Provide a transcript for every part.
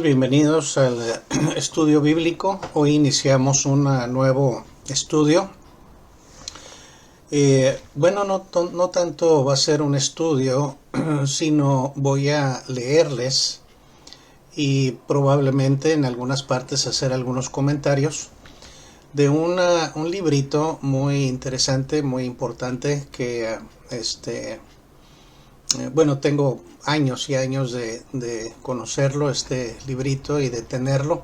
Hermanos, bienvenidos al estudio bíblico. Hoy iniciamos un nuevo estudio. Bueno, no tanto va a ser un estudio, sino voy a leerles y probablemente en algunas partes hacer algunos comentarios de un librito muy interesante, muy importante que bueno, tengo años y años de conocerlo, este librito, y de tenerlo.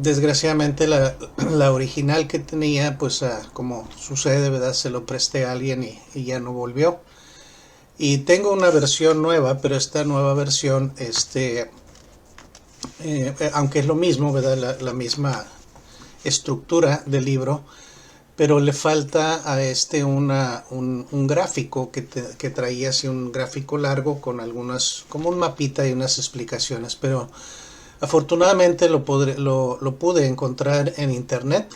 Desgraciadamente la original que tenía, pues como sucede, ¿verdad? Se lo presté a alguien y ya no volvió. Y tengo una versión nueva, pero esta nueva versión, aunque es lo mismo, ¿verdad? La misma estructura del libro, pero le falta a un gráfico que traía así, un gráfico largo con algunas, como un mapita y unas explicaciones, pero afortunadamente lo pude encontrar en internet,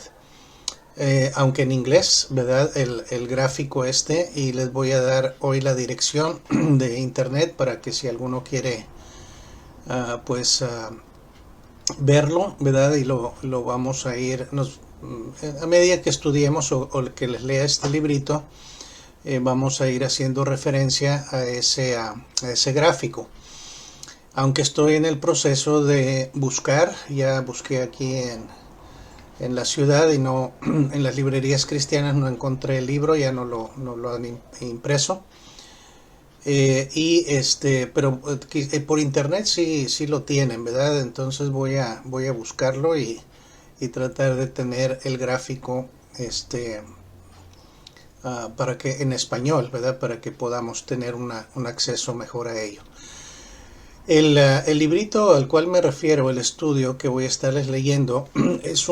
aunque en inglés, ¿verdad? El gráfico y les voy a dar hoy la dirección de internet para que si alguno quiere verlo, ¿verdad? Y lo vamos a ir, a medida que estudiemos o que les lea este librito, vamos a ir haciendo referencia a ese gráfico. Aunque estoy en el proceso de buscar, ya busqué aquí en la ciudad y no en las librerías cristianas no encontré el libro, ya no lo han impreso. Pero por internet sí lo tienen, ¿verdad? Entonces voy a buscarlo y tratar de tener el gráfico para que en español, ¿verdad? Para que podamos tener un acceso mejor a ello. El librito al cual me refiero, el estudio que voy a estarles leyendo, es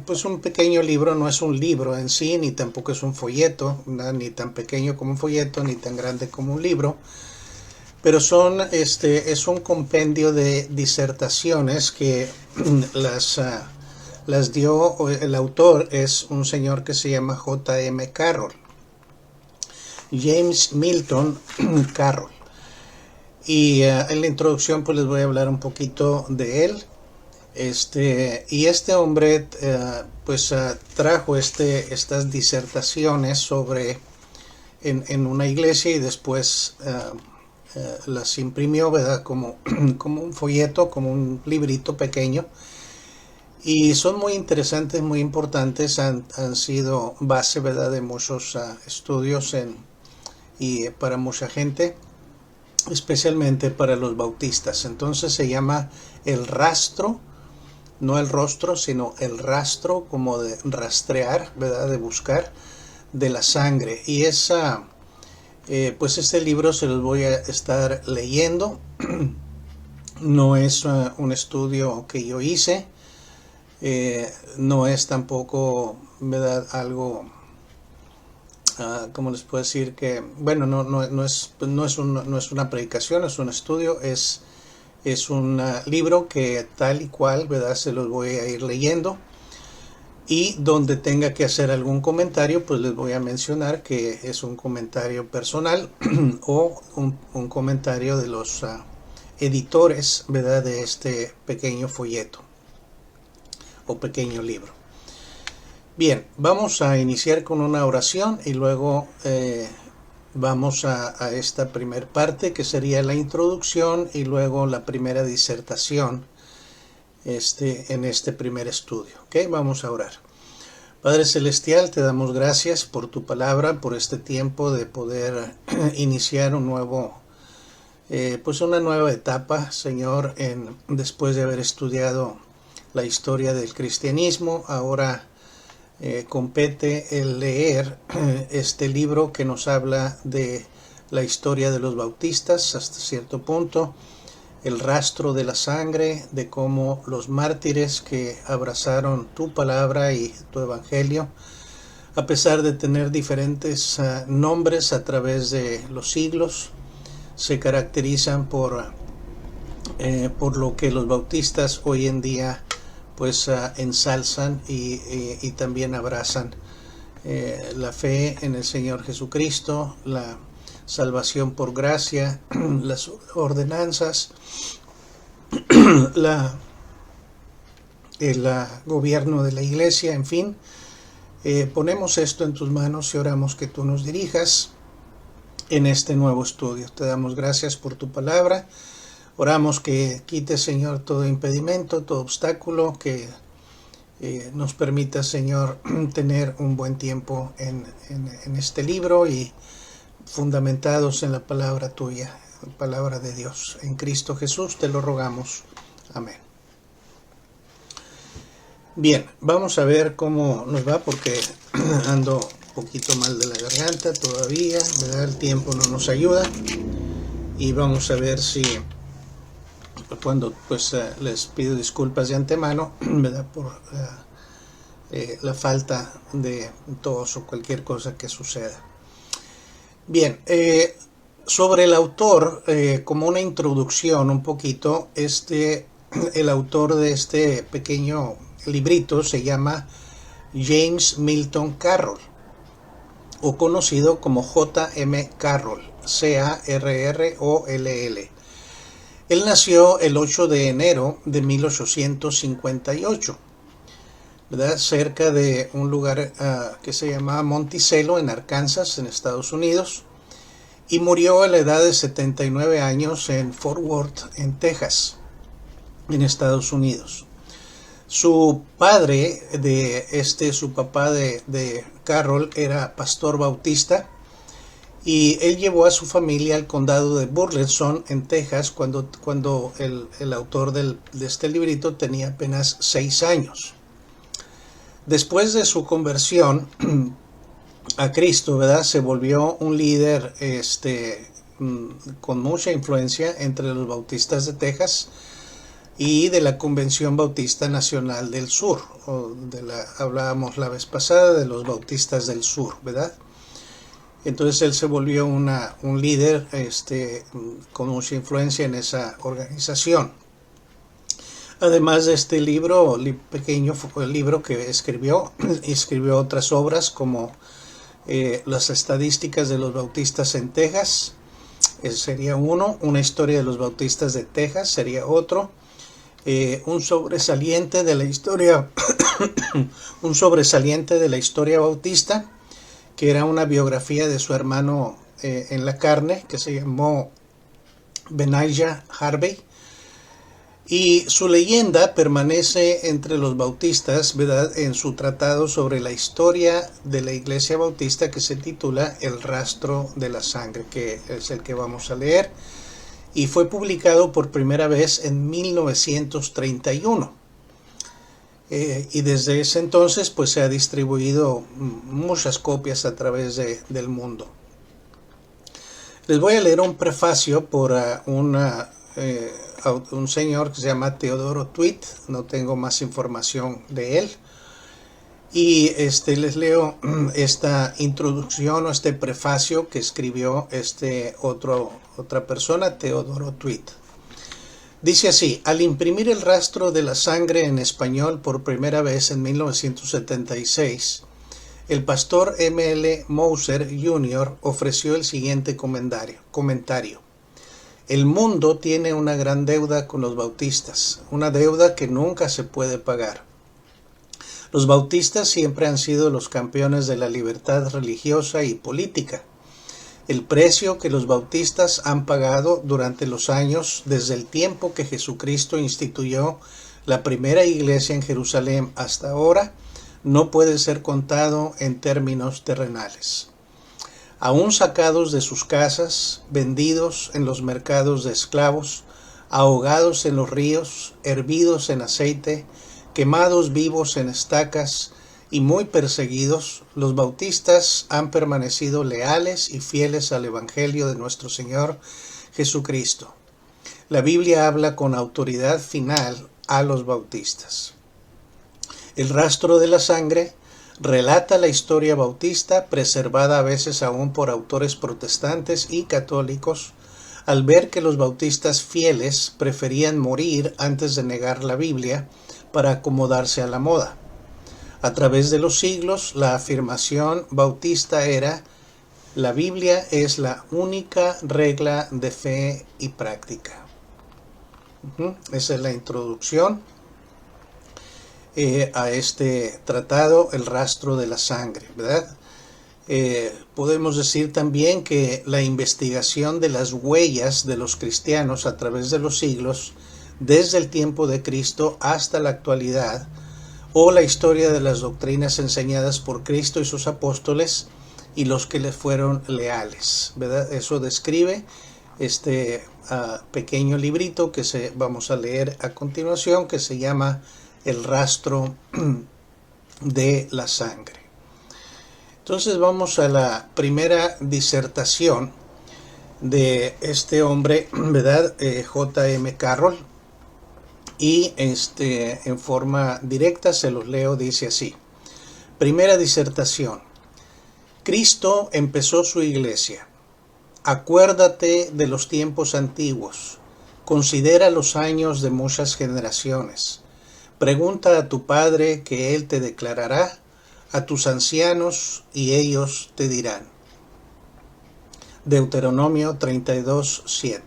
pues un pequeño libro. No es un libro en sí, ni tampoco es un folleto, ¿verdad? Ni tan pequeño como un folleto, ni tan grande como un libro, pero es un compendio de disertaciones que las dio, el autor es un señor que se llama J.M. Carroll, James Milton Carroll. Y en la introducción pues les voy a hablar un poquito de él. Y este hombre trajo estas disertaciones sobre en una iglesia, y después las imprimió, ¿verdad? Como un folleto, como un librito pequeño, y son muy interesantes, muy importantes. Han sido base, ¿verdad?, de muchos estudios y para mucha gente, especialmente para los bautistas. Entonces se llama El Rastro, no el rostro, sino el rastro, como de rastrear, ¿verdad?, de buscar, de la sangre. Y pues este libro se los voy a estar leyendo. No es un estudio que yo hice, no es tampoco, ¿verdad?, algo, ¿cómo les puedo decir? Que, bueno, no es una predicación, es un estudio, es un libro que tal y cual, ¿verdad?, se los voy a ir leyendo, y donde tenga que hacer algún comentario, pues les voy a mencionar que es un comentario personal o un comentario de los editores, ¿verdad?, de este pequeño folleto o pequeño libro. Bien, vamos a iniciar con una oración y luego vamos a esta primer parte, que sería la introducción, y luego la primera disertación en este primer estudio. ¿Okay? Vamos a orar. Padre Celestial, te damos gracias por tu palabra, por este tiempo de poder iniciar un nuevo, pues una nueva etapa, Señor, después de haber estudiado la historia del cristianismo. Ahora compete el leer este libro que nos habla de la historia de los bautistas hasta cierto punto, el rastro de la sangre, de cómo los mártires que abrazaron tu palabra y tu evangelio, a pesar de tener diferentes nombres a través de los siglos, se caracterizan por lo que los bautistas hoy en día pues ensalzan y también abrazan, la fe en el Señor Jesucristo, la salvación por gracia, las ordenanzas, el gobierno de la iglesia, en fin. Ponemos esto en tus manos y oramos que tú nos dirijas en este nuevo estudio. Te damos gracias por tu palabra. Oramos que quites, Señor, todo impedimento, todo obstáculo, que nos permita, Señor, tener un buen tiempo en este libro y fundamentados en la palabra tuya, la palabra de Dios. En Cristo Jesús te lo rogamos. Amén. Bien, vamos a ver cómo nos va, porque ando un poquito mal de la garganta todavía, ¿verdad? El tiempo no nos ayuda, y vamos a ver si cuando les pido disculpas de antemano, ¿verdad? Por la falta de tos o cualquier cosa que suceda. Bien, sobre el autor, como una introducción un poquito, el autor de este pequeño librito se llama James Milton Carroll, o conocido como J.M. Carroll, C-A-R-R-O-L-L. Él nació el 8 de enero de 1858, ¿verdad? Cerca de un lugar que se llamaba Monticello, en Arkansas, en Estados Unidos, y murió a la edad de 79 años en Fort Worth, en Texas, en Estados Unidos. Su padre, su papá de Carroll, era pastor bautista, y él llevó a su familia al condado de Burleson, en Texas, cuando el autor de este librito tenía apenas 6 años. Después de su conversión a Cristo, ¿verdad?, se volvió un líder con mucha influencia entre los bautistas de Texas y de la Convención Bautista Nacional del Sur, hablábamos la vez pasada de los bautistas del sur, ¿verdad? Entonces él se volvió un líder con mucha influencia en esa organización. Además de este libro, pequeño libro que escribió otras obras como las estadísticas de los bautistas en Texas, sería uno; una historia de los bautistas de Texas sería otro; un sobresaliente de la historia bautista, que era una biografía de su hermano en la carne, que se llamó Benaiah Harvey. Y su leyenda permanece entre los bautistas, ¿verdad?, en su tratado sobre la historia de la iglesia bautista, que se titula El rastro de la sangre, que es el que vamos a leer, y fue publicado por primera vez en 1931. Y desde ese entonces pues se ha distribuido muchas copias a través del mundo. Les voy a leer un prefacio por un señor que se llama Teodoro Tweet. No tengo más información de él, y les leo esta introducción o este prefacio que escribió otra persona, Teodoro Tweet. Dice así: al imprimir El rastro de la sangre en español por primera vez en 1976, el pastor M.L. Moser Jr. ofreció el siguiente comentario. El mundo tiene una gran deuda con los bautistas, una deuda que nunca se puede pagar. Los bautistas siempre han sido los campeones de la libertad religiosa y política. El precio que los bautistas han pagado durante los años, desde el tiempo que Jesucristo instituyó la primera iglesia en Jerusalén hasta ahora, no puede ser contado en términos terrenales. Aún sacados de sus casas, vendidos en los mercados de esclavos, ahogados en los ríos, hervidos en aceite, quemados vivos en estacas y muy perseguidos, los bautistas han permanecido leales y fieles al Evangelio de nuestro Señor Jesucristo. La Biblia habla con autoridad final a los bautistas. El rastro de la sangre relata la historia bautista, preservada a veces aún por autores protestantes y católicos, al ver que los bautistas fieles preferían morir antes de negar la Biblia para acomodarse a la moda. A través de los siglos, la afirmación bautista era: La Biblia es la única regla de fe y práctica. Esa es la introducción a este tratado, El rastro de la sangre, ¿verdad? Podemos decir también que la investigación de las huellas de los cristianos a través de los siglos, desde el tiempo de Cristo hasta la actualidad, o la historia de las doctrinas enseñadas por Cristo y sus apóstoles y los que les fueron leales, ¿verdad? Eso describe este pequeño librito que vamos a leer a continuación, que se llama El rastro de la sangre. Entonces vamos a la primera disertación de este hombre, ¿verdad? J.M. Carroll, y en forma directa se los leo, dice así. Primera disertación. Cristo empezó su iglesia. Acuérdate de los tiempos antiguos. Considera los años de muchas generaciones. Pregunta a tu padre que él te declarará, a tus ancianos y ellos te dirán. Deuteronomio 32:7.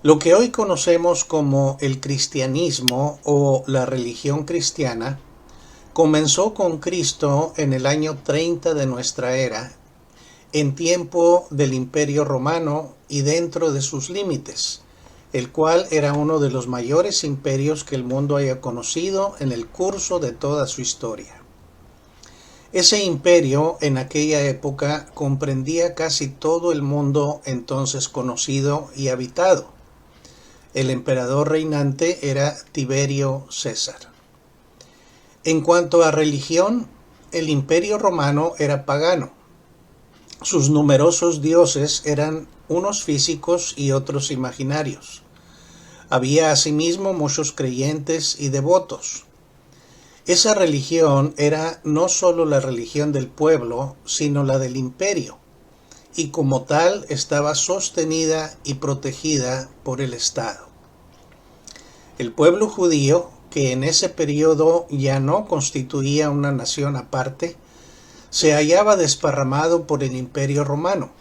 Lo que hoy conocemos como el cristianismo o la religión cristiana comenzó con Cristo en el año 30 de nuestra era, en tiempo del Imperio Romano y dentro de sus límites, el cual era uno de los mayores imperios que el mundo haya conocido en el curso de toda su historia. Ese imperio en aquella época comprendía casi todo el mundo entonces conocido y habitado. El emperador reinante era Tiberio César. En cuanto a religión, el Imperio Romano era pagano. Sus numerosos dioses eran unos físicos y otros imaginarios. Había asimismo muchos creyentes y devotos. Esa religión era no solo la religión del pueblo, sino la del imperio, y como tal estaba sostenida y protegida por el Estado. El pueblo judío, que en ese periodo ya no constituía una nación aparte, se hallaba desparramado por el Imperio Romano.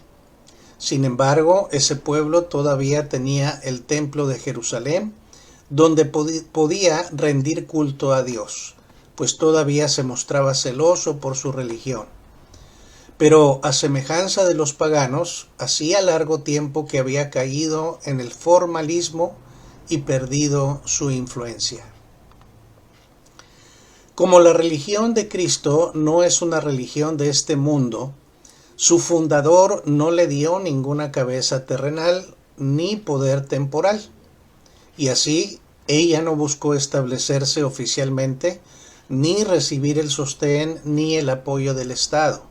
Sin embargo, ese pueblo todavía tenía el templo de Jerusalén, donde podía rendir culto a Dios, pues todavía se mostraba celoso por su religión. Pero, a semejanza de los paganos, hacía largo tiempo que había caído en el formalismo y perdido su influencia. Como la religión de Cristo no es una religión de este mundo, su fundador no le dio ninguna cabeza terrenal ni poder temporal, y así ella no buscó establecerse oficialmente, ni recibir el sostén ni el apoyo del Estado.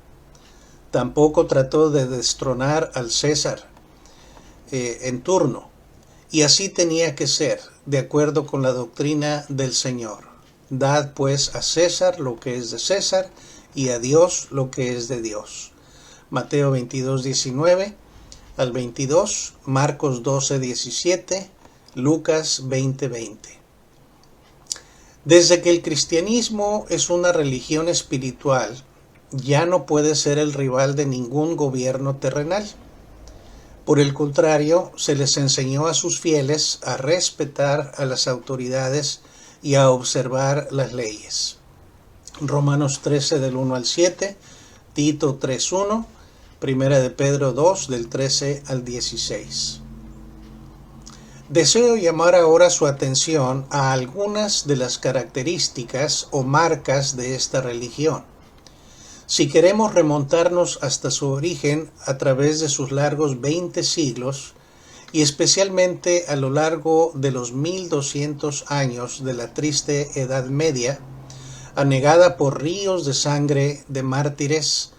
Tampoco trató de destronar al César en turno, y así tenía que ser, de acuerdo con la doctrina del Señor. Dad pues a César lo que es de César, y a Dios lo que es de Dios. Mateo 22:19 al 22, Marcos 12:17, Lucas 20:20. Desde que el cristianismo es una religión espiritual, ya no puede ser el rival de ningún gobierno terrenal. Por el contrario, se les enseñó a sus fieles a respetar a las autoridades y a observar las leyes. Romanos 13 del 1 al 7, Tito 3:1, Primera de Pedro 2 del 13 al 16. Deseo llamar ahora su atención a algunas de las características o marcas de esta religión. Si queremos remontarnos hasta su origen a través de sus largos 20 siglos, y especialmente a lo largo de los 1200 años de la triste Edad Media, anegada por ríos de sangre de mártires,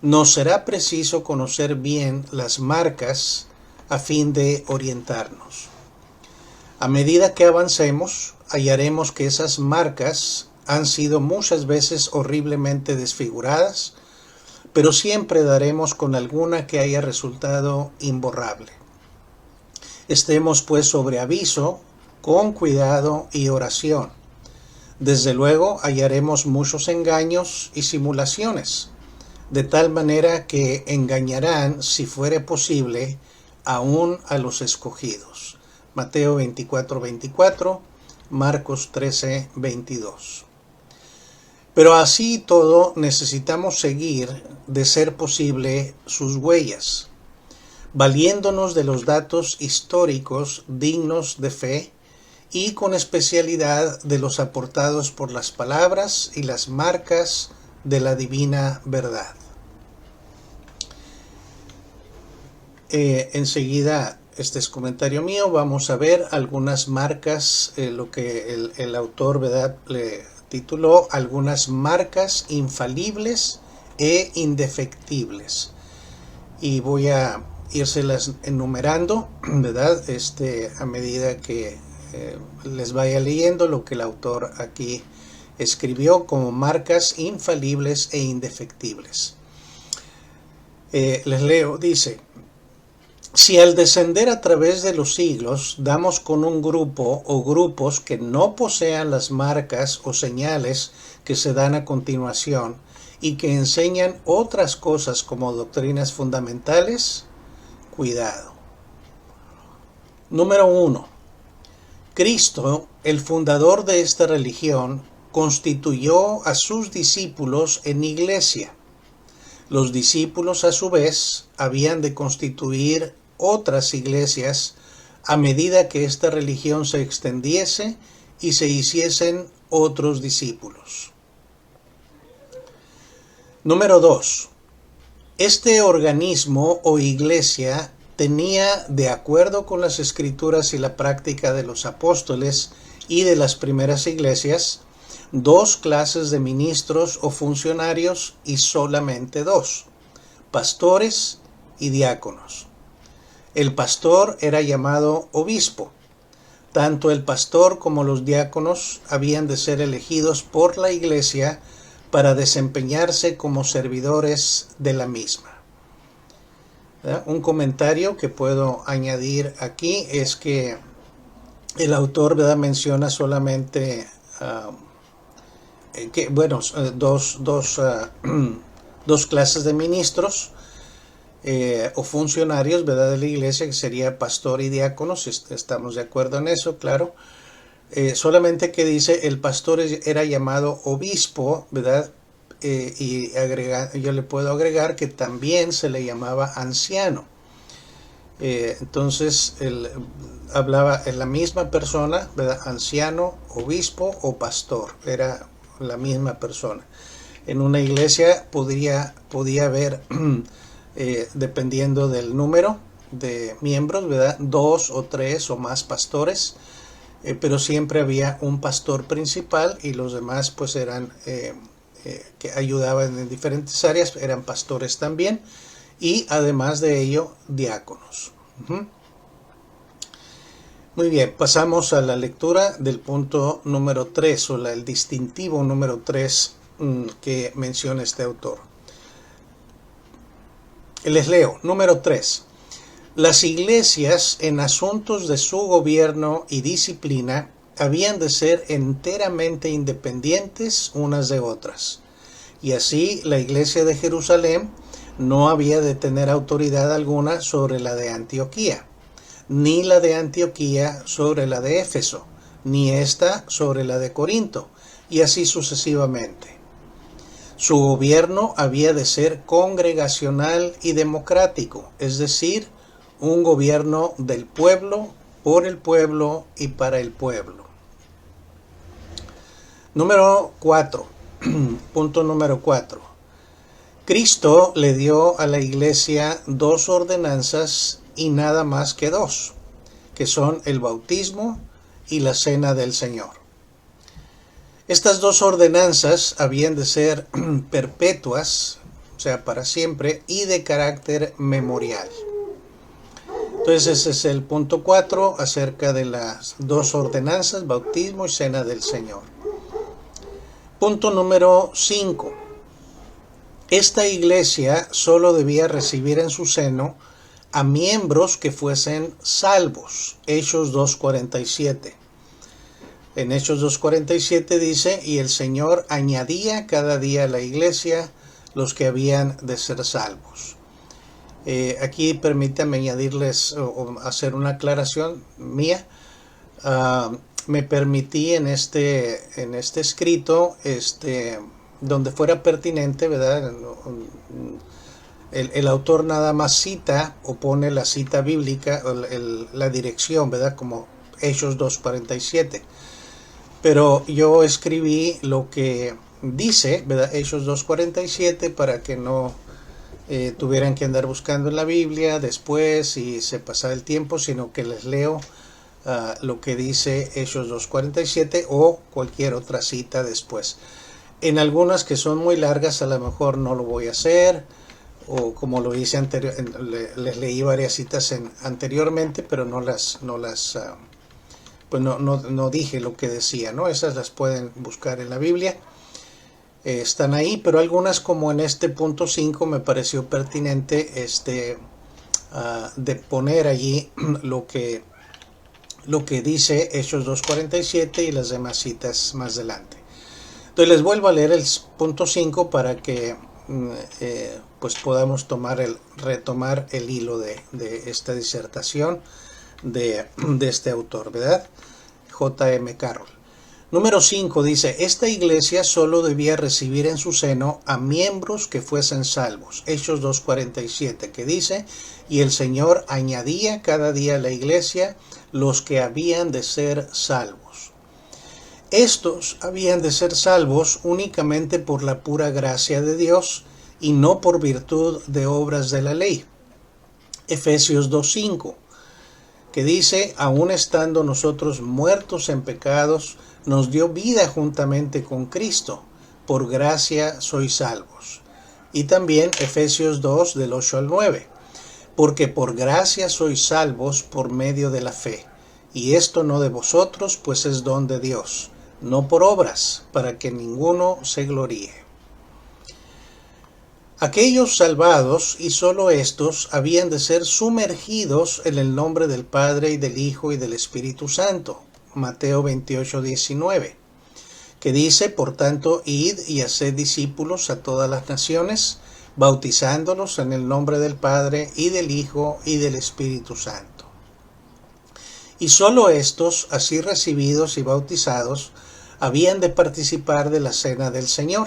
nos será preciso conocer bien las marcas a fin de orientarnos. A medida que avancemos, hallaremos que esas marcas han sido muchas veces horriblemente desfiguradas, pero siempre daremos con alguna que haya resultado imborrable. Estemos pues sobre aviso, con cuidado y oración. Desde luego hallaremos muchos engaños y simulaciones. de tal manera que engañarán, si fuere posible, aún a los escogidos. Mateo 24:24, Marcos 13:22. Pero así todo necesitamos seguir, de ser posible, sus huellas, valiéndonos de los datos históricos dignos de fe y con especialidad de los aportados por las palabras y las marcas de la divina verdad. Enseguida, este es comentario mío, vamos a ver algunas marcas, lo que el autor, ¿verdad?, le tituló algunas marcas infalibles e indefectibles. Y voy a írselas enumerando, ¿verdad?, a medida que les vaya leyendo lo que el autor aquí escribió como marcas infalibles e indefectibles. Les leo, dice: si al descender a través de los siglos damos con un grupo o grupos que no posean las marcas o señales que se dan a continuación y que enseñan otras cosas como doctrinas fundamentales, cuidado. Número 1. Cristo, el fundador de esta religión, constituyó a sus discípulos en iglesia. Los discípulos, a su vez, habían de constituir otras iglesias a medida que esta religión se extendiese y se hiciesen otros discípulos. Número 2. Este organismo o iglesia tenía, de acuerdo con las escrituras y la práctica de los apóstoles y de las primeras iglesias, dos clases de ministros o funcionarios y solamente dos: pastores y diáconos. El pastor era llamado obispo. Tanto el pastor como los diáconos habían de ser elegidos por la iglesia para desempeñarse como servidores de la misma. Un comentario que puedo añadir aquí es que el autor, ¿verdad?, menciona solamente dos clases de ministros o funcionarios, ¿verdad?, de la iglesia, que sería pastor y diáconos. Estamos de acuerdo en eso, claro. Solamente que dice el pastor era llamado obispo, ¿verdad? Yo le puedo agregar que también se le llamaba anciano. Entonces hablaba en la misma persona, ¿verdad?, anciano, obispo o pastor, era la misma persona. En una iglesia podía haber dependiendo del número de miembros, ¿verdad?, 2 o 3 o más pastores, pero siempre había un pastor principal y los demás pues eran que ayudaban en diferentes áreas, eran pastores también, y además de ello diáconos. Muy bien, pasamos a la lectura del punto número 3 o el distintivo número 3 que menciona este autor. Les leo. Número 3. Las iglesias, en asuntos de su gobierno y disciplina, habían de ser enteramente independientes unas de otras. Y así la iglesia de Jerusalén no había de tener autoridad alguna sobre la de Antioquía, ni la de Antioquía sobre la de Éfeso, ni ésta sobre la de Corinto, y así sucesivamente. Su gobierno había de ser congregacional y democrático, es decir, un gobierno del pueblo, por el pueblo y para el pueblo. Número 4. Punto número 4. Cristo le dio a la iglesia dos ordenanzas y nada más que dos, que son el bautismo y la cena del Señor. Estas dos ordenanzas habían de ser perpetuas, o sea, para siempre, y de carácter memorial. Entonces ese es el punto 4 acerca de las dos ordenanzas, bautismo y cena del Señor. Punto número 5. Esta iglesia solo debía recibir en su seno a miembros que fuesen salvos. Hechos 2:47. En Hechos 2:47 dice: y el Señor añadía cada día a la iglesia los que habían de ser salvos. Aquí permítanme añadirles o hacer una aclaración mía. Me permití en este escrito, donde fuera pertinente, ¿verdad? El autor nada más cita o pone la cita bíblica, la dirección, ¿verdad? Como Hechos 2:47. Pero yo escribí lo que dice, ¿verdad? Hechos 2:47, para que no tuvieran que andar buscando en la Biblia después y se pasara el tiempo, sino que les leo lo que dice Hechos 2:47 o cualquier otra cita después. En algunas que son muy largas a lo mejor no lo voy a hacer, o como lo hice les leí varias citas anteriormente, pero pues no dije lo que decía, ¿no? Esas las pueden buscar en la Biblia. Están ahí, pero algunas, como en este punto 5, me pareció pertinente de poner allí lo que dice Hechos 2:47 y las demás citas más adelante. Entonces les vuelvo a leer el punto 5 para que pues podamos retomar el hilo de esta disertación de este autor, ¿verdad? J.M. Carroll. Número 5 dice: esta iglesia solo debía recibir en su seno a miembros que fuesen salvos. Hechos 2:47, que dice: y el Señor añadía cada día a la iglesia los que habían de ser salvos. Estos habían de ser salvos únicamente por la pura gracia de Dios y no por virtud de obras de la ley. Efesios 2:5, que dice: aun estando nosotros muertos en pecados, nos dio vida juntamente con Cristo, por gracia sois salvos. Y también Efesios 2, del 8 al 9, porque por gracia sois salvos por medio de la fe, y esto no de vosotros, pues es don de Dios, no por obras, para que ninguno se gloríe. Aquellos salvados, y sólo estos, habían de ser sumergidos en el nombre del Padre y del Hijo y del Espíritu Santo. Mateo 28:19, que dice: por tanto, id y haced discípulos a todas las naciones, bautizándolos en el nombre del Padre y del Hijo y del Espíritu Santo. Y sólo estos, así recibidos y bautizados, habían de participar de la cena del Señor.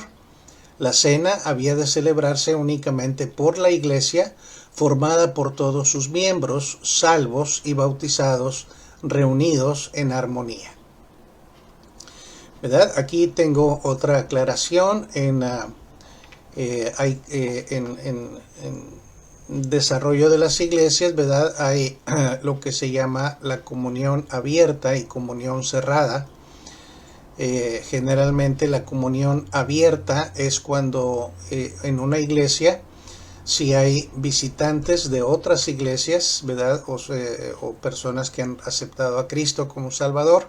La cena había de celebrarse únicamente por la iglesia, formada por todos sus miembros, salvos y bautizados, reunidos en armonía. ¿Verdad? Aquí tengo otra aclaración en desarrollo de las iglesias, ¿verdad? Hay lo que se llama la comunión abierta y comunión cerrada. Generalmente la comunión abierta es cuando en una iglesia, si hay visitantes de otras iglesias, ¿verdad? O personas que han aceptado a Cristo como Salvador,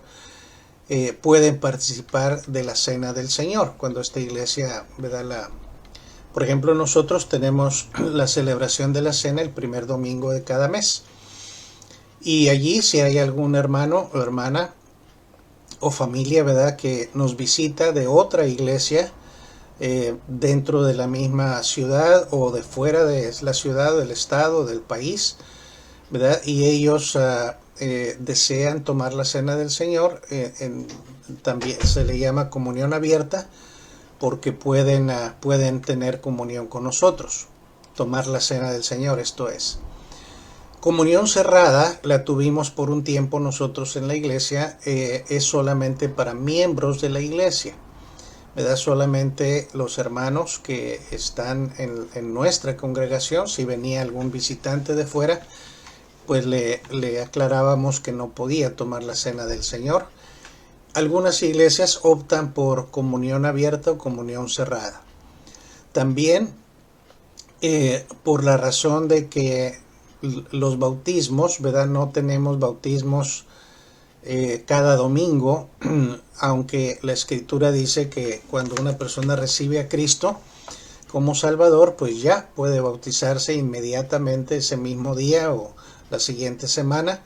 pueden participar de la cena del Señor. Cuando esta iglesia, ¿verdad? Por ejemplo, nosotros tenemos la celebración de la cena el primer domingo de cada mes. Y allí, si hay algún hermano o hermana o familia, ¿verdad?, que nos visita de otra iglesia, dentro de la misma ciudad o de fuera de la ciudad, del estado, del país, ¿verdad? Y ellos desean tomar la cena del Señor, también se le llama comunión abierta, porque pueden tener comunión con nosotros, tomar la cena del Señor, esto es. Comunión cerrada la tuvimos por un tiempo nosotros en la iglesia, es solamente para miembros de la iglesia, ¿verdad? Solamente los hermanos que están en nuestra congregación. Si venía algún visitante de fuera, pues le aclarábamos que no podía tomar la cena del Señor. Algunas iglesias optan por comunión abierta o comunión cerrada. También por la razón de que los bautismos, ¿verdad? No tenemos bautismos cada domingo, aunque la Escritura dice que cuando una persona recibe a Cristo como Salvador, pues ya puede bautizarse inmediatamente ese mismo día o la siguiente semana.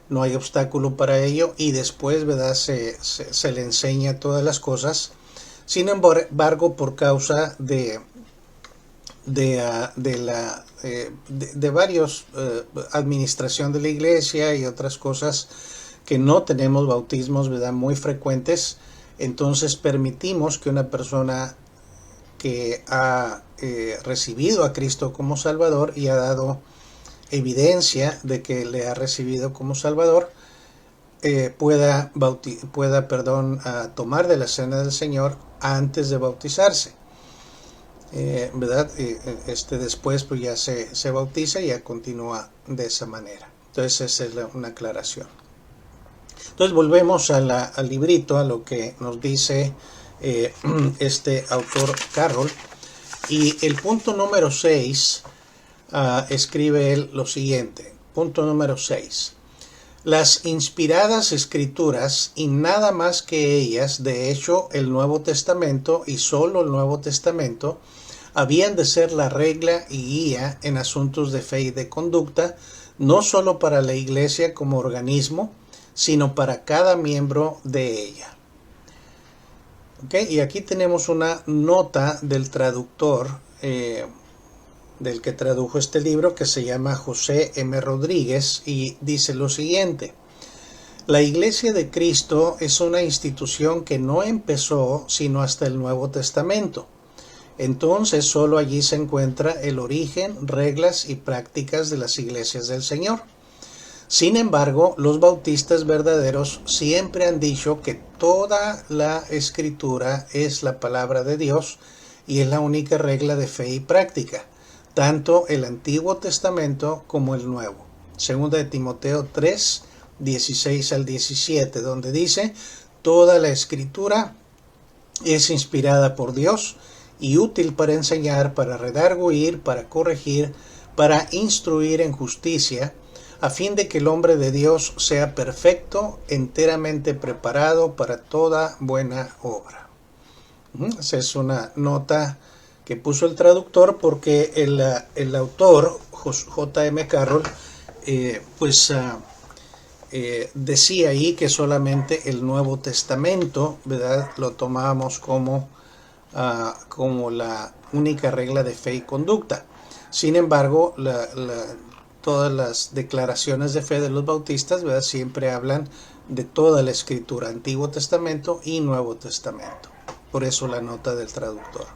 No hay obstáculo para ello, y después, ¿verdad?, se le enseña todas las cosas. Sin embargo, por causa de de varios administración de la iglesia y otras cosas que no tenemos bautismos, ¿verdad?, muy frecuentes. Entonces permitimos que una persona que ha recibido a Cristo como Salvador y ha dado evidencia de que le ha recibido como Salvador, pueda tomar de la cena del Señor antes de bautizarse. ¿Verdad? Después pues ya se bautiza y ya continúa de esa manera. Entonces esa es una aclaración. Entonces volvemos al librito, a lo que nos dice este autor Carroll, y el punto número 6 escribe él lo siguiente. Punto número 6. Las inspiradas escrituras, y nada más que ellas, de hecho el Nuevo Testamento y solo el Nuevo Testamento, habían de ser la regla y guía en asuntos de fe y de conducta, no solo para la Iglesia como organismo, sino para cada miembro de ella. Y aquí tenemos una nota del traductor, del que tradujo este libro, que se llama José M. Rodríguez, y dice lo siguiente: la Iglesia de Cristo es una institución que no empezó sino hasta el Nuevo Testamento. Entonces solo allí se encuentra el origen, reglas y prácticas de las iglesias del Señor. Sin embargo, los bautistas verdaderos siempre han dicho que toda la Escritura es la palabra de Dios y es la única regla de fe y práctica, tanto el Antiguo Testamento como el Nuevo. Segunda de Timoteo 3, 16 al 17, donde dice: toda la Escritura es inspirada por Dios y útil para enseñar, para redarguir, para corregir, para instruir en justicia, a fin de que el hombre de Dios sea perfecto, enteramente preparado para toda buena obra. Esa es una nota que puso el traductor, porque el autor, J.M. Carroll, decía ahí que solamente el Nuevo Testamento, ¿verdad?, lo tomábamos como la única regla de fe y conducta. Sin embargo, todas las declaraciones de fe de los bautistas, ¿verdad?, siempre hablan de toda la Escritura, Antiguo Testamento y Nuevo Testamento. Por eso la nota del traductor.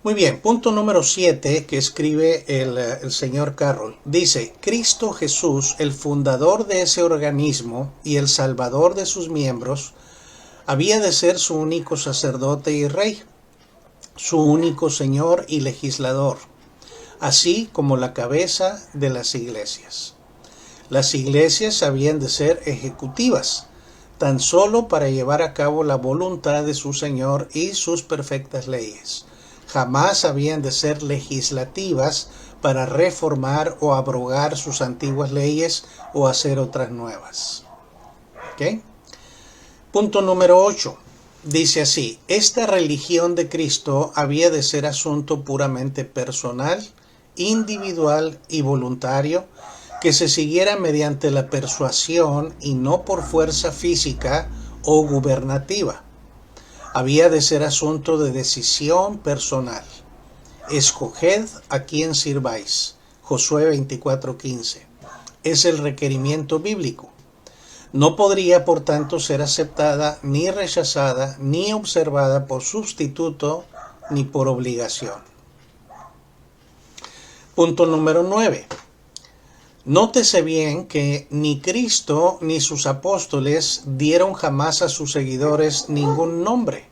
Muy bien, punto número 7 que escribe el señor Carroll. Dice: Cristo Jesús, el fundador de ese organismo y el salvador de sus miembros, había de ser su único sacerdote y rey, su único señor y legislador, así como la cabeza de las iglesias. Las iglesias habían de ser ejecutivas, tan solo para llevar a cabo la voluntad de su Señor y sus perfectas leyes. Jamás habían de ser legislativas para reformar o abrogar sus antiguas leyes o hacer otras nuevas. ¿Ok? Punto número 8. Dice así: esta religión de Cristo había de ser asunto puramente personal, individual y voluntario, que se siguiera mediante la persuasión y no por fuerza física o gubernativa. Había de ser asunto de decisión personal. Escoged a quién sirváis. Josué 24:15. Es el requerimiento bíblico. No podría, por tanto, ser aceptada, ni rechazada, ni observada por sustituto, ni por obligación. Punto número 9. Nótese bien que ni Cristo ni sus apóstoles dieron jamás a sus seguidores ningún nombre,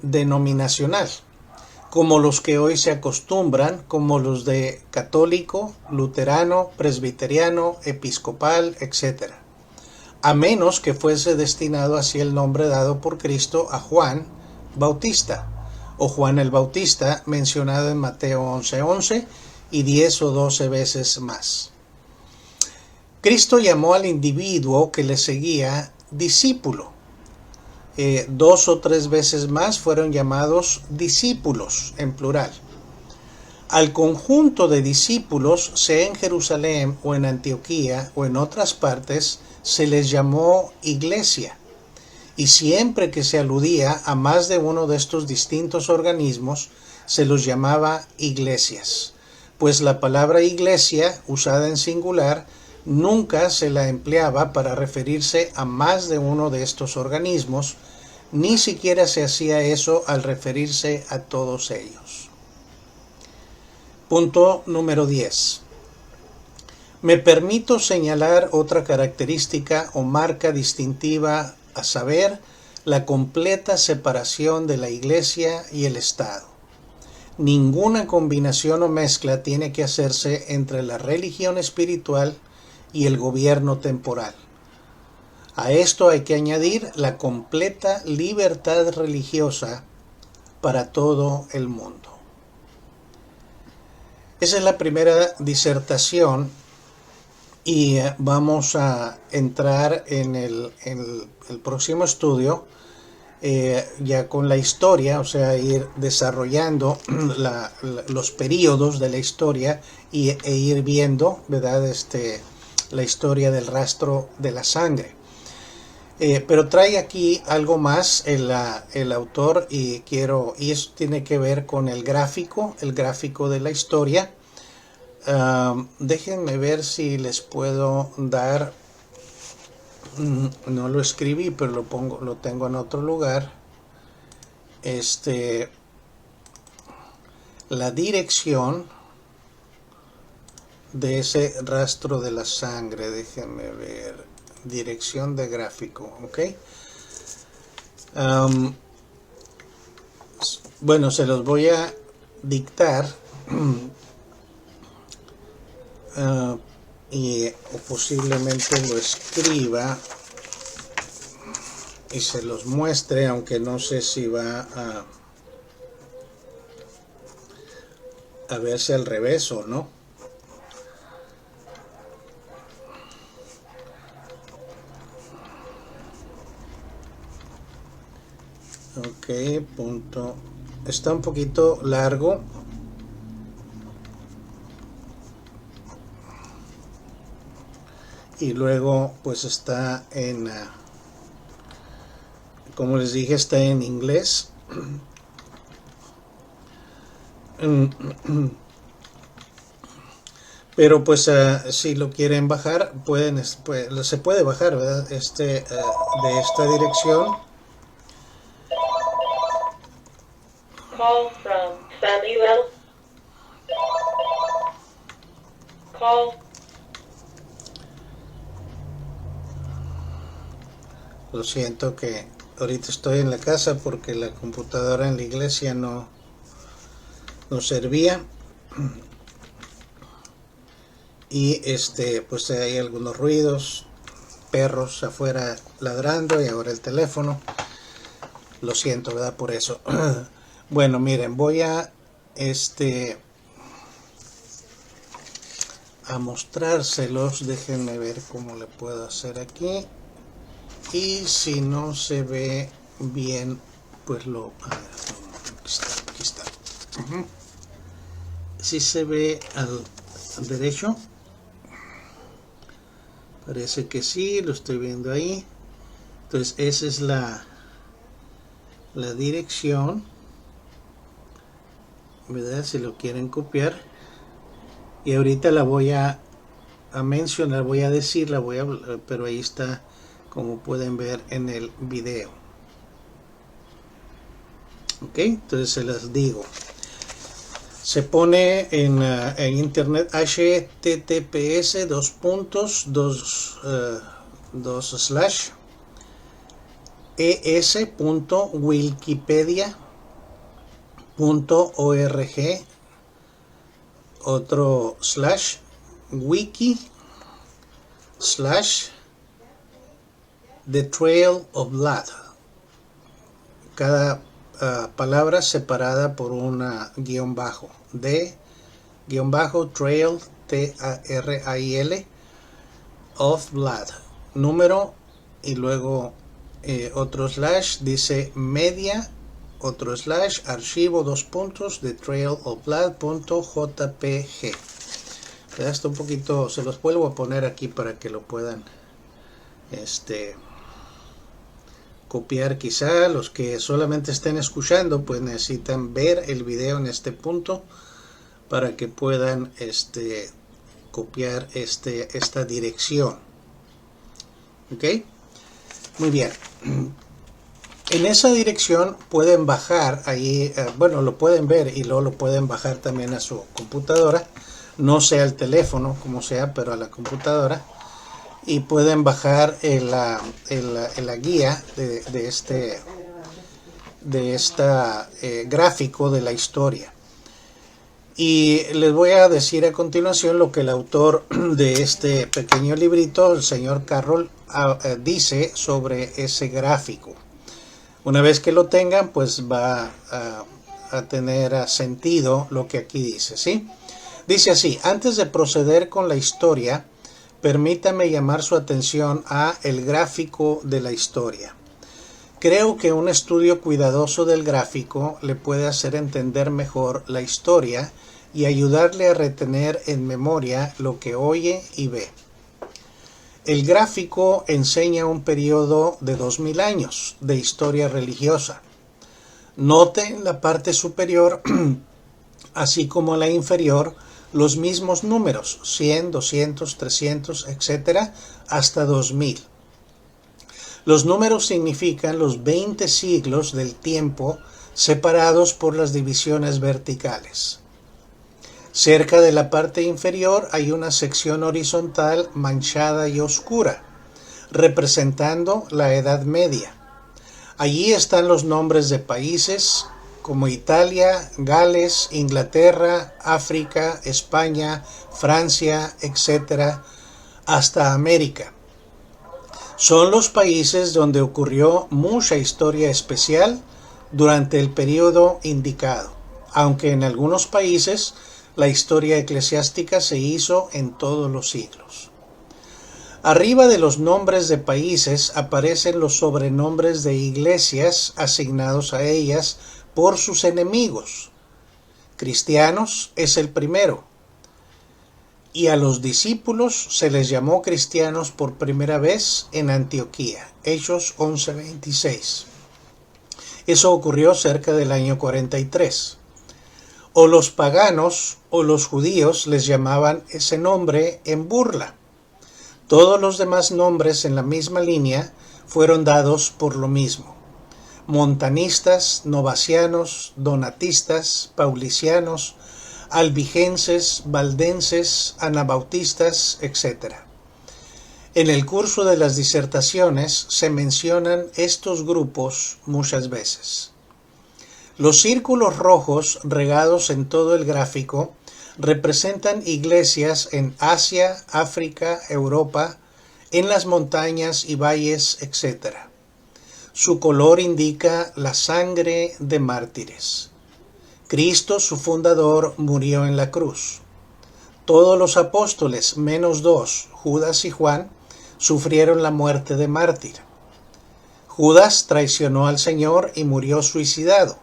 denominacional, como los que hoy se acostumbran, como los de católico, luterano, presbiteriano, episcopal, etc., a menos que fuese destinado así el nombre dado por Cristo a Juan Bautista, o Juan el Bautista, mencionado en Mateo 11:11 y 10 o 12 veces más. Cristo llamó al individuo que le seguía discípulo. 2 o 3 veces más fueron llamados discípulos, en plural. Al conjunto de discípulos, sea en Jerusalén o en Antioquía o en otras partes, se les llamó iglesia. y siempre que se aludía a más de uno de estos distintos organismos, se los llamaba iglesias, pues la palabra iglesia, usada en singular, nunca se la empleaba para referirse a más de uno de estos organismos, ni siquiera se hacía eso al referirse a todos ellos. Punto número 10. Me permito señalar otra característica o marca distintiva, a saber, la completa separación de la Iglesia y el Estado. Ninguna combinación o mezcla tiene que hacerse entre la religión espiritual y el gobierno temporal. A esto hay que añadir la completa libertad religiosa para todo el mundo. Esa es la primera disertación y vamos a entrar en el próximo estudio ya con la historia, o sea, ir desarrollando los períodos de la historia e ir viendo, ¿verdad? La historia del rastro de la sangre. Pero trae aquí algo más el autor y eso tiene que ver con el gráfico de la historia. Déjenme ver si les puedo dar, no lo escribí, pero lo tengo en otro lugar. La dirección de ese rastro de la sangre, déjenme ver. Dirección de gráfico, ok. Bueno, se los voy a dictar o posiblemente lo escriba y se los muestre, aunque no sé si va a verse al revés o no. Ok, punto. Está un poquito largo. Y luego pues está en, como les dije, está en inglés. Pero pues si lo quieren bajar, se puede bajar, ¿verdad? De esta dirección. Call from Samuel. Call. Lo siento que ahorita estoy en la casa porque la computadora en la iglesia no servía. Y pues hay algunos ruidos, perros afuera ladrando y ahora el teléfono. Lo siento, ¿verdad? Por eso. Bueno, miren, voy a mostrárselos. Déjenme ver cómo le puedo hacer aquí. Y si no se ve bien, pues aquí está. Si se ve al derecho, parece que sí, lo estoy viendo ahí. Entonces esa es la dirección, ¿verdad? Si lo quieren copiar. Y ahorita la voy a mencionar, voy a decir, pero ahí está, como pueden ver en el video. Ok, entonces se las digo. Se pone en internet https es.wikipedia.org otro wiki/The Trail of Blood. Cada palabra separada por una guión bajo. De guión bajo trail, TARAIL, of blood. Número y luego otro slash, dice media, otro slash, archivo, The Trail of Blood.jpg. Esto un poquito, se los vuelvo a poner aquí para que lo puedan copiar. Quizá los que solamente estén escuchando pues necesitan ver el video en este punto para que puedan copiar esta dirección. ¿Ok? Muy bien. En esa dirección pueden bajar ahí, bueno, lo pueden ver y luego lo pueden bajar también a su computadora, no sea el teléfono, como sea, pero a la computadora, y pueden bajar la guía de esta gráfico de la historia. Y les voy a decir a continuación lo que el autor de este pequeño librito, el señor Carroll, dice sobre ese gráfico. Una vez que lo tengan, pues va a tener sentido lo que aquí dice, ¿sí? Dice así: antes de proceder con la historia, permítame llamar su atención a el gráfico de la historia. Creo que un estudio cuidadoso del gráfico le puede hacer entender mejor la historia y ayudarle a retener en memoria lo que oye y ve. El gráfico enseña un periodo de 2000 años de historia religiosa. Note en la parte superior, así como en la inferior, los mismos números, 100, 200, 300, etc., hasta 2000. Los números significan los 20 siglos del tiempo separados por las divisiones verticales. Cerca de la parte inferior hay una sección horizontal manchada y oscura, representando la Edad Media. Allí están los nombres de países como Italia, Gales, Inglaterra, África, España, Francia, etc., hasta América. Son los países donde ocurrió mucha historia especial durante el periodo indicado, aunque en algunos países la historia eclesiástica se hizo en todos los siglos. Arriba de los nombres de países aparecen los sobrenombres de iglesias asignados a ellas por sus enemigos. Cristianos es el primero, y a los discípulos se les llamó cristianos por primera vez en Antioquía, Hechos 11:26. Eso ocurrió cerca del año 43. O los paganos o los judíos les llamaban ese nombre en burla. Todos los demás nombres en la misma línea fueron dados por lo mismo: montanistas, novacianos, donatistas, paulicianos, albigenses, valdenses, anabautistas, etc. En el curso de las disertaciones se mencionan estos grupos muchas veces. Los círculos rojos regados en todo el gráfico representan iglesias en Asia, África, Europa, en las montañas y valles, etc. Su color indica la sangre de mártires. Cristo, su fundador, murió en la cruz. Todos los apóstoles, menos dos, Judas y Juan, sufrieron la muerte de mártir. Judas traicionó al Señor y murió suicidado.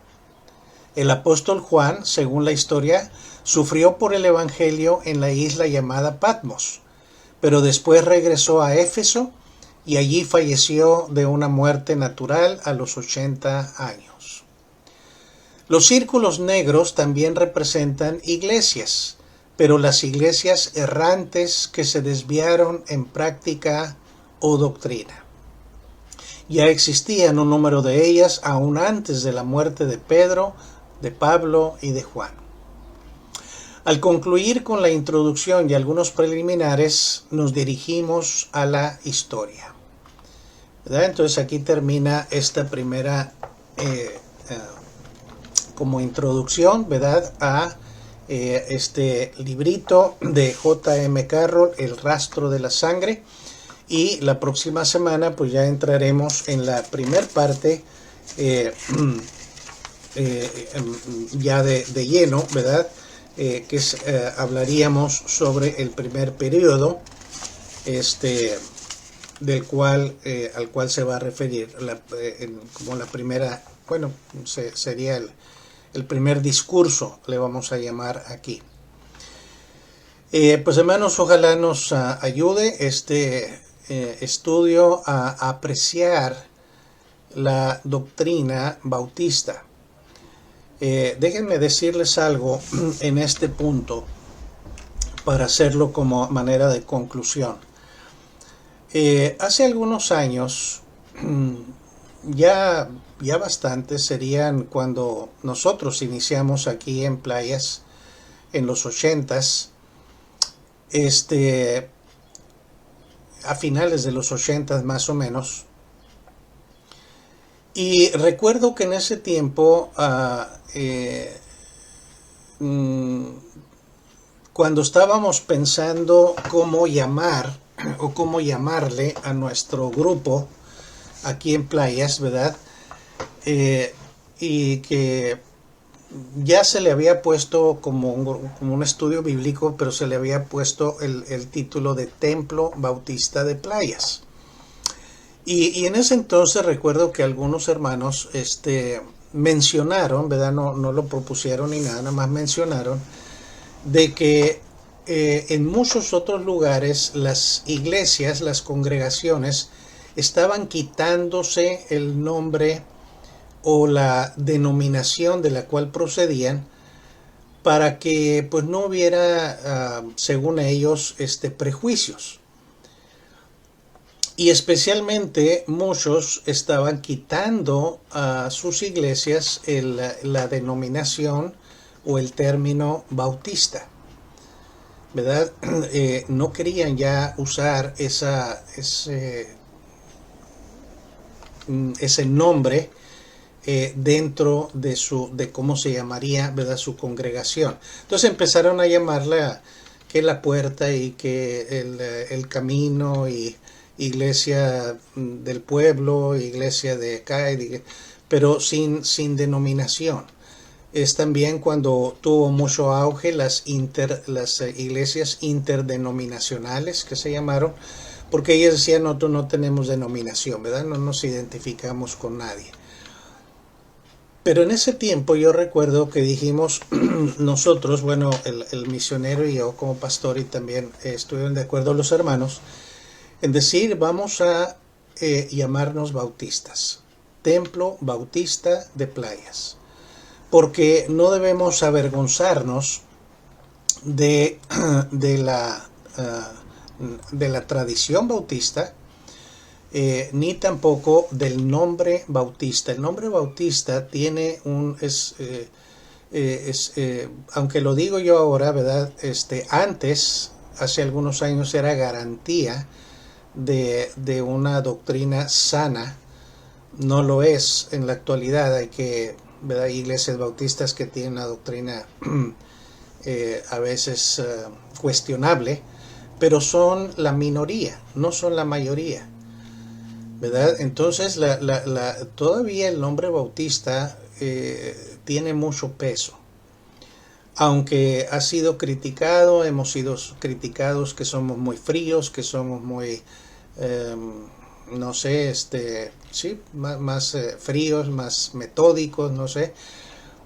El apóstol Juan, según la historia, sufrió por el Evangelio en la isla llamada Patmos, pero después regresó a Éfeso y allí falleció de una muerte natural a los 80 años. Los círculos negros también representan iglesias, pero las iglesias errantes que se desviaron en práctica o doctrina. Ya existían un número de ellas aún antes de la muerte de Pedro, de Pablo y de Juan. Al concluir con la introducción y algunos preliminares, nos dirigimos a la historia. ¿Verdad? Entonces aquí termina esta primera como introducción, ¿verdad?, a este librito de J.M. Carroll, El rastro de la sangre. Y la próxima semana pues ya entraremos en la primer parte ya de lleno, ¿verdad?, que hablaríamos sobre el primer periodo del cual al cual se va a referir como la primera, bueno, sería el primer discurso, le vamos a llamar aquí. Pues hermanos, ojalá nos ayude este estudio a apreciar la doctrina bautista. Déjenme decirles algo en este punto para hacerlo como manera de conclusión. Hace algunos años, ya bastante, serían cuando nosotros iniciamos aquí en Playas, en los 80s, a finales de los 80 más o menos. Y recuerdo que en ese tiempo, cuando estábamos pensando cómo llamar o cómo llamarle a nuestro grupo aquí en Playas, ¿verdad? Y que ya se le había puesto como un estudio bíblico, pero se le había puesto el título de Templo Bautista de Playas. Y en ese entonces recuerdo que algunos hermanos mencionaron, ¿verdad? No lo propusieron ni nada más mencionaron, de que en muchos otros lugares las iglesias, las congregaciones, estaban quitándose el nombre o la denominación de la cual procedían para que pues no hubiera, según ellos, prejuicios. Y especialmente muchos estaban quitando a sus iglesias la denominación o el término bautista, ¿verdad? No querían ya usar ese nombre dentro de cómo se llamaría, ¿verdad?, su congregación. Entonces empezaron a llamarla que la puerta y que el camino y iglesia del pueblo, iglesia de acá, pero sin denominación. Es también cuando tuvo mucho auge las iglesias interdenominacionales que se llamaron, porque ellas decían, nosotros no tenemos denominación, ¿verdad? No nos identificamos con nadie. Pero en ese tiempo yo recuerdo que dijimos nosotros, bueno, el misionero y yo como pastor, y también estuvieron de acuerdo los hermanos, en decir, vamos a llamarnos bautistas, Templo Bautista de Playas, porque no debemos avergonzarnos de la tradición bautista, ni tampoco del nombre bautista. El nombre bautista tiene aunque lo digo yo ahora, ¿verdad? Antes, hace algunos años, era garantía de una doctrina sana. No lo es en la actualidad. Hay ¿verdad?, iglesias bautistas que tienen una doctrina a veces cuestionable, pero son la minoría, no son la mayoría, ¿verdad? Entonces todavía el nombre bautista tiene mucho peso, aunque ha sido criticado, hemos sido criticados que somos muy fríos, que somos muy no sé, sí, más fríos, más metódicos, no sé,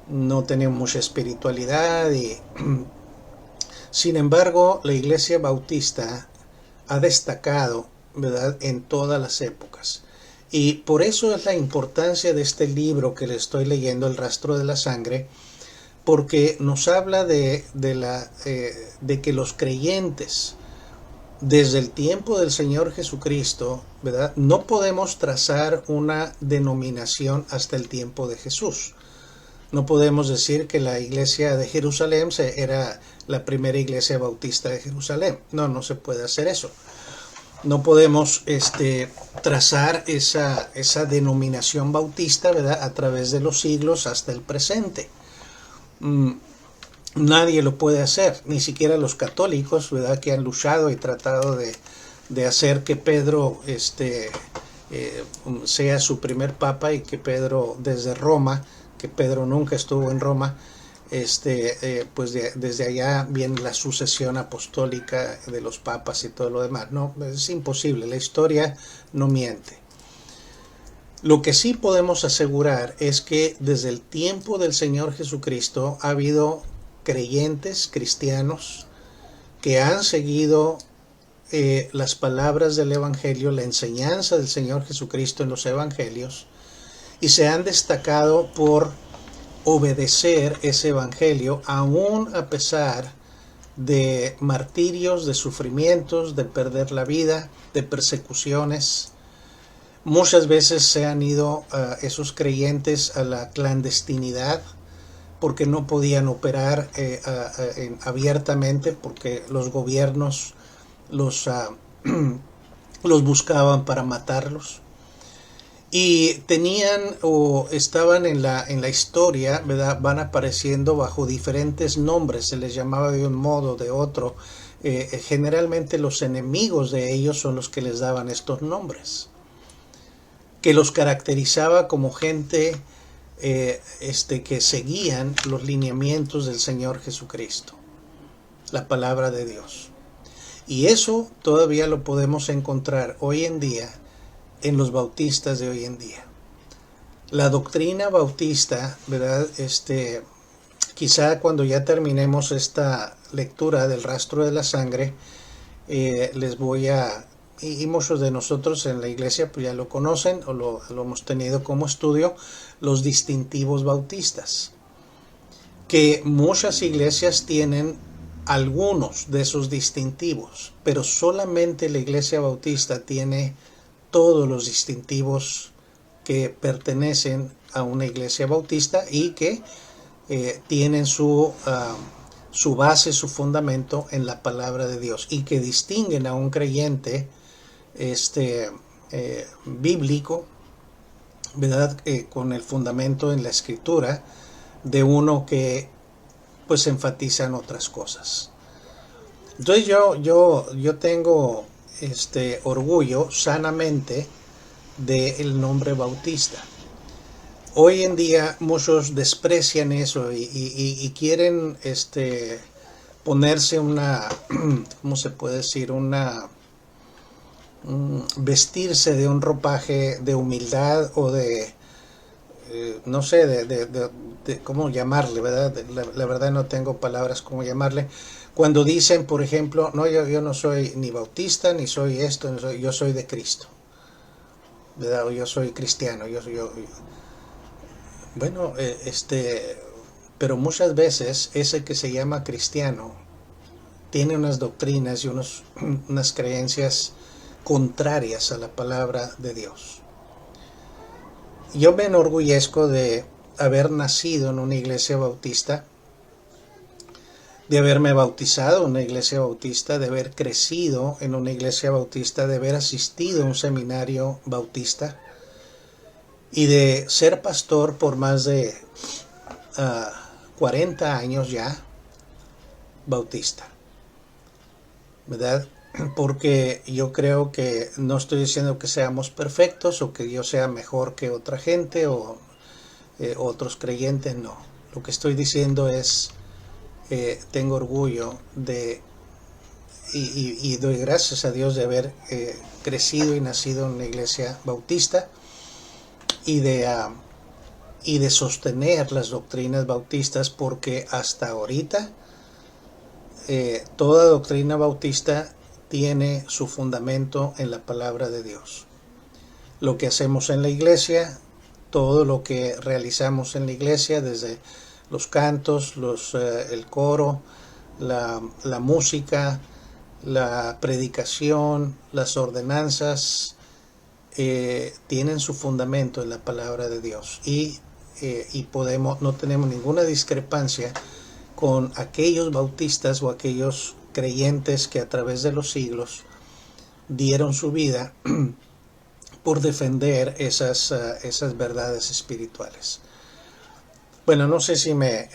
no tenemos mucha espiritualidad. Sin embargo, la iglesia bautista ha destacado, ¿verdad?, en todas las épocas. Y por eso es la importancia de este libro que le estoy leyendo, El Rastro de la Sangre, porque nos habla de que los creyentes, desde el tiempo del Señor Jesucristo, ¿verdad?, no podemos trazar una denominación hasta el tiempo de Jesús. No podemos decir que la iglesia de Jerusalén era la primera iglesia bautista de Jerusalén. No se puede hacer eso. No podemos trazar esa denominación bautista, ¿verdad?, a través de los siglos hasta el presente. Nadie lo puede hacer, ni siquiera los católicos, ¿verdad?, que han luchado y tratado de hacer que Pedro sea su primer papa, y que Pedro desde Roma, que Pedro nunca estuvo en Roma, pues desde allá viene la sucesión apostólica de los papas y todo lo demás. No, es imposible, la historia no miente. Lo que sí podemos asegurar es que desde el tiempo del Señor Jesucristo ha habido creyentes cristianos que han seguido las palabras del Evangelio, la enseñanza del Señor Jesucristo en los Evangelios, y se han destacado por obedecer ese evangelio aún a pesar de martirios, de sufrimientos, de perder la vida, de persecuciones. Muchas veces se han ido esos creyentes a la clandestinidad porque no podían operar abiertamente, porque los gobiernos los buscaban para matarlos. Y tenían o estaban en la historia, ¿verdad? Van apareciendo bajo diferentes nombres, se les llamaba de un modo, de otro. Generalmente los enemigos de ellos son los que les daban estos nombres, que los caracterizaba como gente que seguían los lineamientos del Señor Jesucristo, la palabra de Dios. Y eso todavía lo podemos encontrar hoy en día en los bautistas de hoy en día. La doctrina bautista, ¿verdad? Quizá cuando ya terminemos esta lectura del rastro de la sangre, les voy a, y muchos de nosotros en la iglesia pues ya lo conocen o lo hemos tenido como estudio, los distintivos bautistas, que muchas iglesias tienen algunos de esos distintivos, pero solamente la iglesia bautista tiene todos los distintivos que pertenecen a una iglesia bautista y que tienen su base, su fundamento en la palabra de Dios, y que distinguen a un creyente bíblico, ¿verdad? Con el fundamento en la escritura, de uno que pues enfatiza en otras cosas. Entonces yo tengo orgullo sanamente del nombre bautista. Hoy en día muchos desprecian eso y quieren ponerse una, ¿cómo se puede decir? Vestirse de un ropaje de humildad o de, no sé, de cómo llamarle, ¿verdad? La verdad no tengo palabras cómo llamarle. Cuando dicen, por ejemplo, no, yo no soy ni bautista, ni soy esto, yo soy de Cristo, ¿verdad? O yo soy cristiano, bueno, pero muchas veces ese que se llama cristiano tiene unas doctrinas y unas creencias contrarias a la palabra de Dios. Yo me enorgullezco de haber nacido en una iglesia bautista, de haberme bautizado en una iglesia bautista, de haber crecido en una iglesia bautista, de haber asistido a un seminario bautista y de ser pastor por más de 40 años ya bautista, ¿verdad? Porque yo creo que no estoy diciendo que seamos perfectos o que yo sea mejor que otra gente o otros creyentes, no. Lo que estoy diciendo es tengo orgullo y doy gracias a Dios de haber crecido y nacido en una iglesia bautista y de sostener las doctrinas bautistas, porque hasta ahorita toda doctrina bautista tiene su fundamento en la palabra de Dios. Lo que hacemos en la iglesia, todo lo que realizamos en la iglesia, desde los cantos, el coro, la música, la predicación, las ordenanzas, tienen su fundamento en la palabra de Dios. Y no tenemos ninguna discrepancia con aquellos bautistas o aquellos creyentes que a través de los siglos dieron su vida por defender esas verdades espirituales. Bueno, no sé si me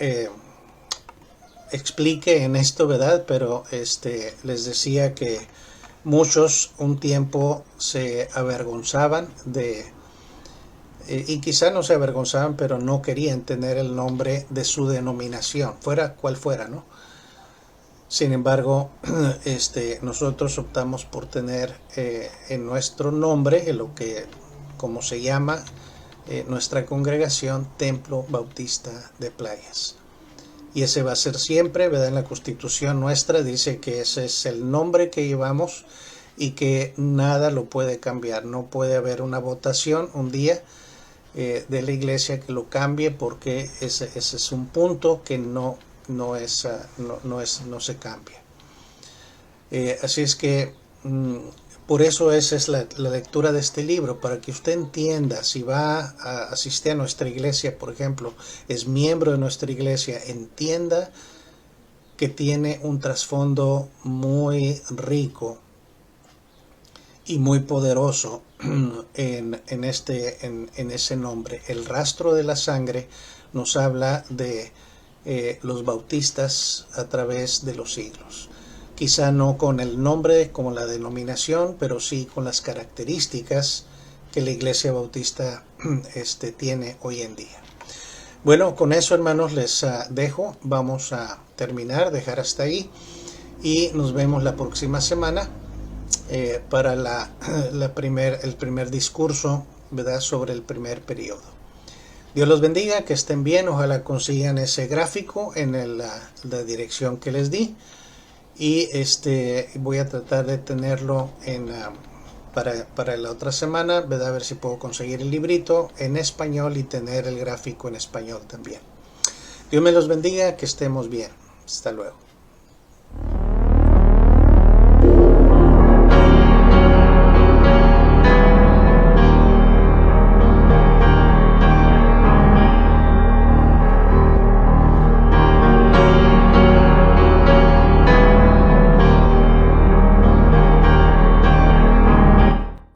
explique en esto, ¿verdad? Pero les decía que muchos un tiempo se avergonzaban y quizá no se avergonzaban, pero no querían tener el nombre de su denominación, fuera cual fuera, ¿no? Sin embargo, nosotros optamos por tener en nuestro nombre, en lo que, como se llama, nuestra congregación, Templo Bautista de Playas. Y ese va a ser siempre, ¿verdad? En la Constitución nuestra dice que ese es el nombre que llevamos y que nada lo puede cambiar. No puede haber una votación un día de la iglesia que lo cambie, porque ese es un punto que no se cambia. Así es que por eso esa es la lectura de este libro, para que usted entienda, si va a asistir a nuestra iglesia, por ejemplo, es miembro de nuestra iglesia, entienda que tiene un trasfondo muy rico y muy poderoso en ese nombre. El rastro de la sangre nos habla de los bautistas a través de los siglos. Quizá no con el nombre como la denominación, pero sí con las características que la Iglesia Bautista tiene hoy en día. Bueno, con eso, hermanos, les dejo. Vamos a dejar hasta ahí, y nos vemos la próxima semana para el primer discurso, ¿verdad?, sobre el primer periodo. Dios los bendiga, que estén bien. Ojalá consigan ese gráfico en la dirección que les di, y voy a tratar de tenerlo para la otra semana, ¿verdad? A ver si puedo conseguir el librito en español y tener el gráfico en español también. Dios me los bendiga, que estemos bien. Hasta luego.